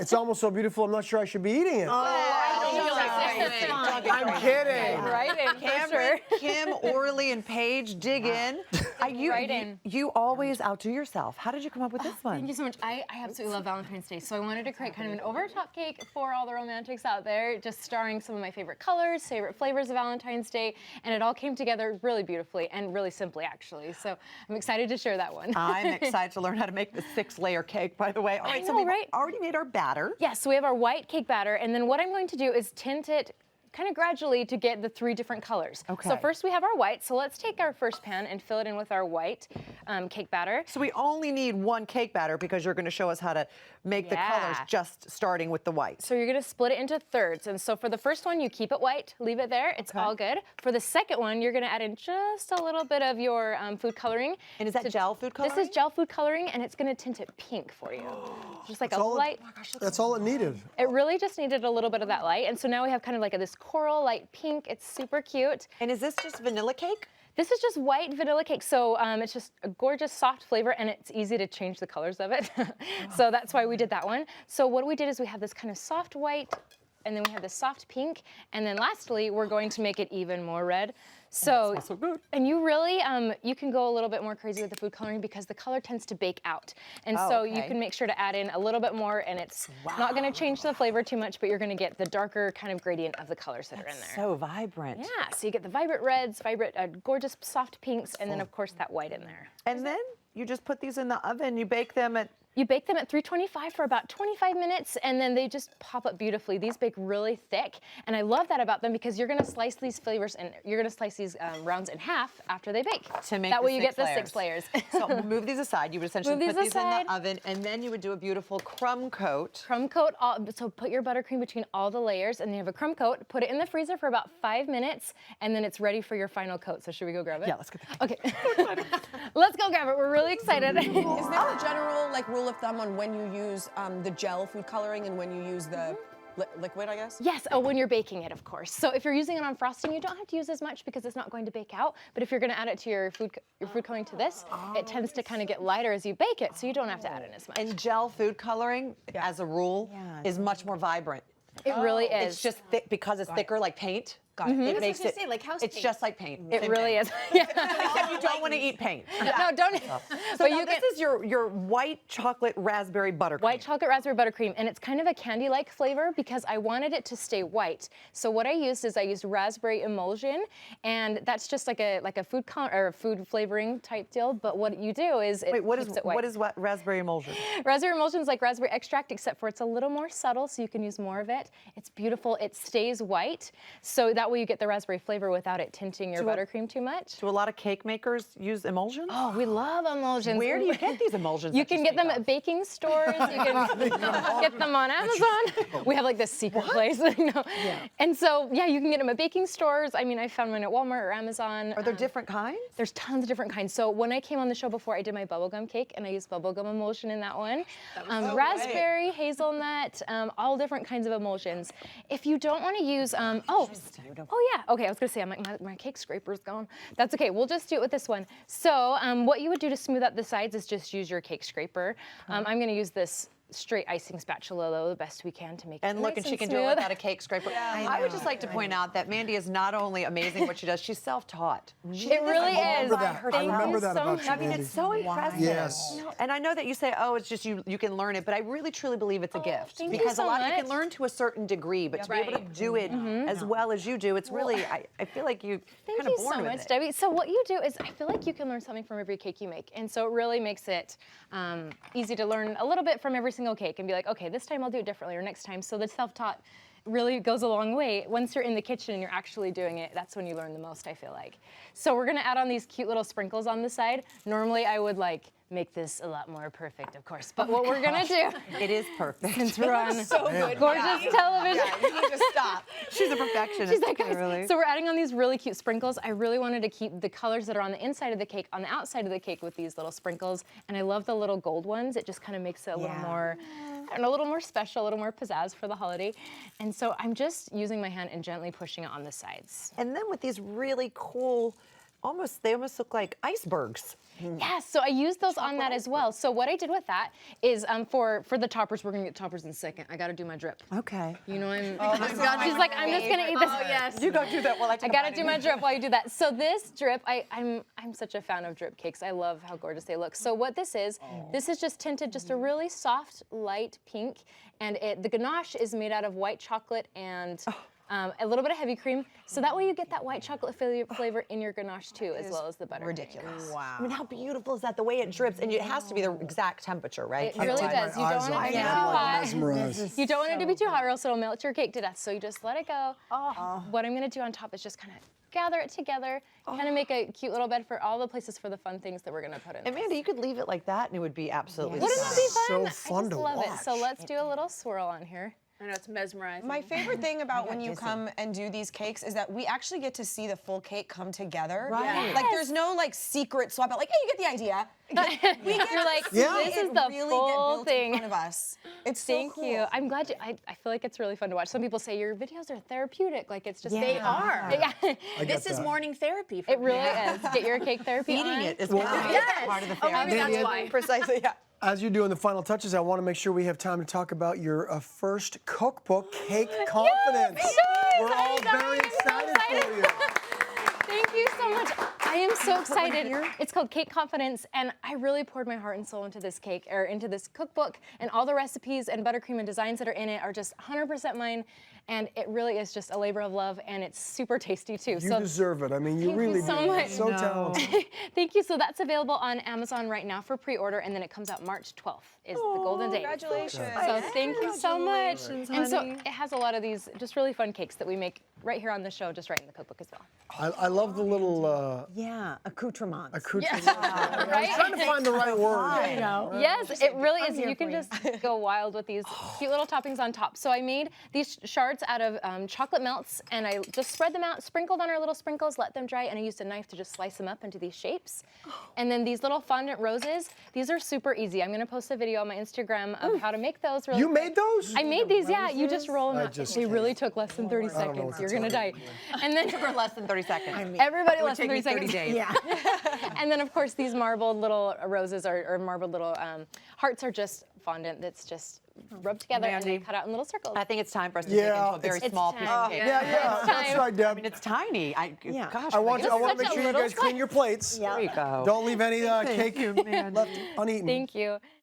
It's almost so beautiful, I'm not sure I should be eating it. I'm kidding. Right in, for Cameron, sure. Kim, Orly, and Paige, dig in. You always outdo yourself. How did you come up with this one? Thank you so much. I absolutely love Valentine's Day, so I wanted to create kind of an over-the-top cake for all the romantics out there, just starring some of my favorite colors, favorite flavors of Valentine's Day, and it all came together really beautifully and really simply, actually. So I'm excited to share that one. I'm excited to learn how to make the 6-layer cake, by the way. All right, I so know, we've right? already made our batter. Yes, so we have our white cake batter, and then what I'm going to do is tint it kind of gradually to get the 3 different colors. Okay. So first we have our white, so let's take our first pan and fill it in with our white cake batter. So we only need 1 cake batter because you're going to show us how to make the colors just starting with the white. So you're going to split it into thirds. And so for the first one, you keep it white, leave it there. It's all good. For the second one, you're going to add in just a little bit of your food coloring. And is that gel food coloring? This is gel food coloring, and it's going to tint it pink for you. Just like a light. That's all it needed. It really just needed a little bit of that light. And so now we have kind of like this coral light pink. It's super cute. And is this just vanilla cake? This is just white vanilla cake, so it's just a gorgeous soft flavor, and it's easy to change the colors of it. So that's why we did that one. So what we did is we have this kind of soft white, and then we have this soft pink, and then lastly, we're going to make it even more red. So, so good. And you really, you can go a little bit more crazy with the food coloring because the color tends to bake out. And so you can make sure to add in a little bit more, and it's not gonna change the flavor too much, but you're gonna get the darker kind of gradient of the colors that are in there. So vibrant. Yeah, so you get the vibrant reds, vibrant, gorgeous soft pinks, and then of course that white in there. And then you just put these in the oven, you bake them at... You bake them at 325 for about 25 minutes, and then they just pop up beautifully. These bake really thick, and I love that about them because you're gonna slice these flavors and you're gonna slice these rounds in half after they bake. To make that way the you 6 get layers. the 6 layers. So we'll move these aside. You would essentially Move put these these in aside. the oven, and then you would do a beautiful crumb coat. Crumb coat, so put your buttercream between all the layers, and you have a crumb coat. Put it in the freezer for about 5 minutes, and then it's ready for your final coat. So should we go grab it? Yeah, let's go. Okay. Let's go grab it. We're really excited. Is there a general rule of thumb on when you use the gel food coloring and when you use the liquid, I guess? Yes, when you're baking it, of course. So if you're using it on frosting, you don't have to use as much because it's not going to bake out. But if you're going to add it to your food coloring to this, it tends to kind of get lighter as you bake it, so you don't have to add in as much. And gel food coloring, as a rule, is much more vibrant. It really is. It's just thick because it's thicker, like paint. Got it. It makes it. like house It's paint. just like paint. It Same really thing. is. Yeah. Except you don't want to eat paint. No, don't. So But now you this is your white chocolate raspberry buttercream. White chocolate raspberry buttercream, and it's kind of a candy-like flavor because I wanted it to stay white. So what I used is I used raspberry emulsion, and that's just like a food or a food flavoring type deal. But what you do is it keeps it white. what is raspberry emulsion? Raspberry emulsion is like raspberry extract, except for it's a little more subtle, so you can use more of it. It's beautiful. It stays white, so that way you get the raspberry flavor without it tinting your buttercream too much. Do a lot of cake makers use emulsion? Oh, we love emulsions. Where do you get these emulsions? You can get them at baking stores. You can get them on Amazon. We have like this secret place. No. And so, yeah, you can get them at baking stores. I mean, I found mine at Walmart or Amazon. Are there different kinds? There's tons of different kinds. So when I came on the show before, I did my bubblegum cake, and I used bubblegum emulsion in that one. Raspberry, hazelnut, all different kinds of emulsions. If you don't want to use, yeah, okay, I was gonna say, I'm like, my cake scraper's gone. That's okay, we'll just do it with this one. So what you would do to smooth out the sides is just use your cake scraper. I'm gonna use this straight icing spatula though, the best we can to make it And look, nice and she can smooth. do it without a cake scraper. I would just like to point out that Mandy is not only amazing what she does, she's self-taught. It really is. I remember that about you, I mean, Mandy. it's so impressive. Yes. And I know that you say, oh, it's just you can learn it, but I really truly believe it's a gift. thank you because so a lot you much. can learn to a certain degree, but to be able to do it as well as you do, it's really, I feel like you Thank kind of you born so with much, it. Debbie. So what you do is, I feel like you can learn something from every cake you make, and so it really makes it easy to learn a little bit from every single cake and be like, okay, this time I'll do it differently, or next time. So the self-taught really goes a long way. Once you're in the kitchen and you're actually doing it, that's when you learn the most, I feel like. So we're gonna add on these cute little sprinkles on the side. Normally I would like make this a lot more perfect, of course, but what we're gonna do, It is perfect. since we're on So good. gorgeous television. You need to stop. She's a perfectionist. She's like, guys, really. so we're adding on these really cute sprinkles. I really wanted to keep the colors that are on the inside of the cake on the outside of the cake with these little sprinkles, and I love the little gold ones. It just kind of makes it a little more, I don't know, a little more special, a little more pizzazz for the holiday. And so I'm just using my hand and gently pushing it on the sides. And then with these really cool they almost look like icebergs. Yes, so I used those on that as well. So what I did with that is for the toppers, we're gonna get toppers in a second. I gotta do my drip. Okay. You know, she's like, I'm just gonna eat this. Oh yes. You go do that while I take I gotta do my drip while you do that. So this drip, I'm such a fan of drip cakes. I love how gorgeous they look. So what this is just tinted just a really soft, light pink, and the ganache is made out of white chocolate and a little bit of heavy cream, so that way you get that white chocolate flavor in your ganache too, as well as the buttercream. Ridiculous. Wow. I mean, how beautiful is that? The way it drips, and it has to be the exact temperature, right? It really does. You don't want it to be too hot. Mesmerized. You don't want it to be too hot, or else it'll melt your cake to death. So you just let it go. What I'm gonna do on top is just kind of gather it together, kind of make a cute little bed for all the places for the fun things that we're gonna put in. And Mandy, you could leave it like that, and it would be absolutely. Wouldn't that be fun? So fun I to just love it. watch. So let's do a little swirl on here. I know, it's mesmerizing. My favorite thing about when you come and do these cakes is that we actually get to see the full cake come together. Right. Like there's no like secret swap out. Like, hey, you get the idea. We get You're like, Yeah. this is it the really full get built thing. in front of us. It's so Thank cool. you. I'm glad I feel like it's really fun to watch. Some people say your videos are therapeutic. Like it's just They are. Yeah. This is that. morning therapy for It me. really is. Get your cake therapy Eating on. it is Yes. part of the Oh, family. maybe that's Mandy, why. Precisely. Yeah. As you're doing the final touches, I want to make sure we have time to talk about your first cookbook, Cake Confidence. Yes! We're all I know, very I'm so excited for you. Thank you so much. I am so excited. It's called Cake Confidence, and I really poured my heart and soul into this cake, or into this cookbook, and all the recipes and buttercream and designs that are in it are just 100% mine, and it really is just a labor of love, and it's super tasty too. You deserve it. I mean, you Thank really you so do. much. So talented. Thank you. So that's available on Amazon right now for pre-order, and then it comes out March 12th is the golden date. Congratulations. So thank you so much. And so it has a lot of these just really fun cakes that we make right here on the show, just right in the cookbook as well. I love the little Yeah, accoutrements. accoutrements. I was trying to find the right word. Yes, it really is. You can just go wild with these cute little toppings on top. So I made these shards out of chocolate melts, and I just spread them out, sprinkled on our little sprinkles, let them dry, and I used a knife to just slice them up into these shapes. And then these little fondant roses, these are super easy. I'm gonna post a video on my Instagram of how to make those. Really You quick. made those? I made these, yeah. You just roll them I out. just They can't. really took less than 30 don't know seconds. what to You're tell gonna die. you. And then For less than 30 seconds. everybody It would less than take 30 me 30 seconds. days. Yeah. And then of course these marbled little roses or marbled little hearts are just fondant that's just rubbed together and then cut out in little circles. I think it's time for us to dig into a very It's small piece time. of cake. Yeah, It's that's time. right, Deb. I mean, it's tiny. Gosh. I want It's to such make a sure you little guys clean your plates. There you go. Don't leave any cake left uneaten. Thank you.